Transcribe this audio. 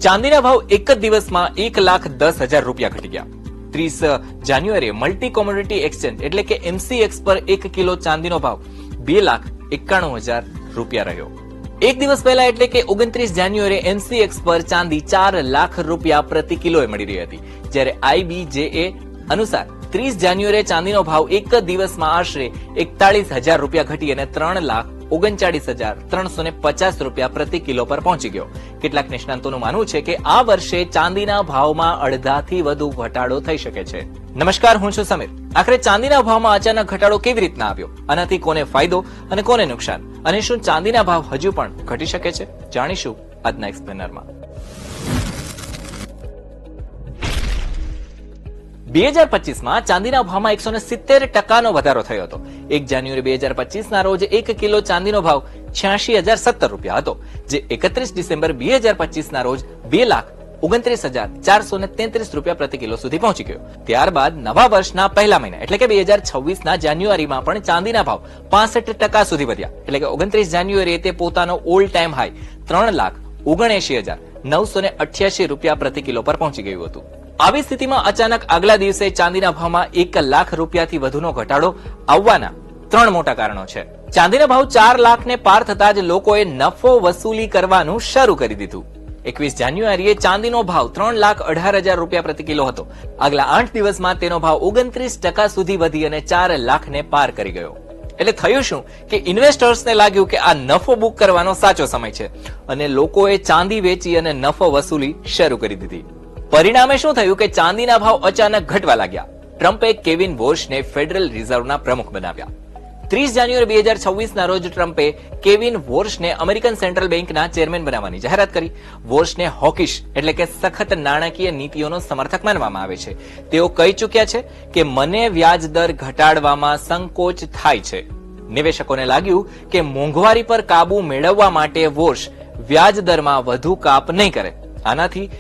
ચાંદીના ભાવ એક જ દિવસમાં 1,10,000 રૂપિયા ઘટી ગયા. 30 જાન્યુઆરીએ મલ્ટી કોમોડિટી એક્સચેન્જ એટલે કે MCX પર 1 કિલો ચાંદીનો ભાવ 2,91,000 રૂપિયા રહ્યો. એક દિવસ પહેલા એટલે કે 29 જાન્યુઆરીએ MCX પર ચાંદી 4 લાખ રૂપિયા પ્રતિ કિલોએ મળી રહી હતી, જ્યારે IBJA અનુસાર 30 જાન્યુઆરીએ ચાંદીનો ભાવ એક જ દિવસમાં આશરે 41,000 રૂપિયા ઘટી અને 3,39,350 રૂપિયા પ્રતિ કિલો પર પહોંચી ગયો. કેટલાક નિષ્ણાંતોનું માનવું છે કે આ વર્ષે ચાંદીના ભાવમાં અડધાથી વધુ ઘટાડો થઈ શકે છે. નમસ્કાર, હું છું સમીર. આખરે ચાંદીના ભાવમાં અચાનક ઘટાડો કેવી રીતના આવ્યો? આનાથી કોને ફાયદો અને કોને નુકસાન? અને શું ચાંદીના ભાવ હજુ પણ ઘટી શકે છે? જાણીશું આજના એક્સપ્લેનરમાં. 2025માં ચાંદીના ભાવમાં 170% વધારો થયો હતો. 1 જાન્યુઆરી 2025 ના રોજ 1 કિલો ચાંદીનો ભાવ 86,017 રૂપિયા હતો, જે 31 ડિસેમ્બર 2025 ના રોજ 2,29,433 રૂપિયા પ્રતિ કિલો સુધી પહોંચી ગયો. ત્યારબાદ નવા વર્ષના પહેલા મહિના એટલે કે 2026 ના જાન્યુઆરીમાં પણ ચાંદીના ભાવ 65% સુધી વધ્યા. એટલે કે 29 જાન્યુઆરીએ તે પોતાનો ઓલ ટાઈમ હાઈ 3,79,988 રૂપિયા પ્રતિ કિલો પર પહોંચી ગયું હતું. આવી સ્થિતિમાં અચાનક આગલા દિવસે ચાંદીના ભાવમાં 1 લાખ રૂપિયાથી વધુનો ઘટાડો આવવાના 3 મોટા કારણો છે. ચાંદીના ભાવ 4 લાખને પાર થતા જ લોકોએ નફો વસૂલી કરવાનું શરૂ કરી દીધું. 21 જાન્યુઆરીએ ચાંદીનો ભાવ 3,18,000 રૂપિયા પ્રતિ કિલો હતો. આગલા 8 દિવસમાં તેનો ભાવ 29% સુધી વધી અને 4 લાખને પાર કરી ગયો. એટલે થયું શું કે ઇન્વેસ્ટર્સને લાગ્યું કે આ નફો બુક કરવાનો સાચો સમય છે અને લોકોએ ચાંદી વેચી અને નફો વસૂલી શરૂ કરી દીધી. પરિણામે શું થયું કે ચાંદીના ભાવ અચાનક ઘટવા લાગ્યા. ટ્રમ્પે કેવિન વોર્શને ફેડરલ રિઝર્વના પ્રમુખ બનાવ્યા. 30 જાન્યુઆરી 2026 ના રોજ ટ્રમ્પે કેવિન વોર્શને અમેરિકન સેન્ટ્રલ બેંકના ચેરમેન બનાવવાની જાહેરાત કરી. વોર્શને હોકિશ એટલે કે સખત નાણાકીય નીતિઓનો સમર્થક માનવામાં આવે છે. તેઓ કહી ચૂક્યા છે કે મને વ્યાજ દર ઘટાડવામાં સંકોચ થાય છે. નિવેશકોને લાગ્યું કે મોંઘવારી પર કાબુ મેળવવા માટે વોર્શ વ્યાજ દરમાં વધુ કાપ નહીં કરે. આનાથી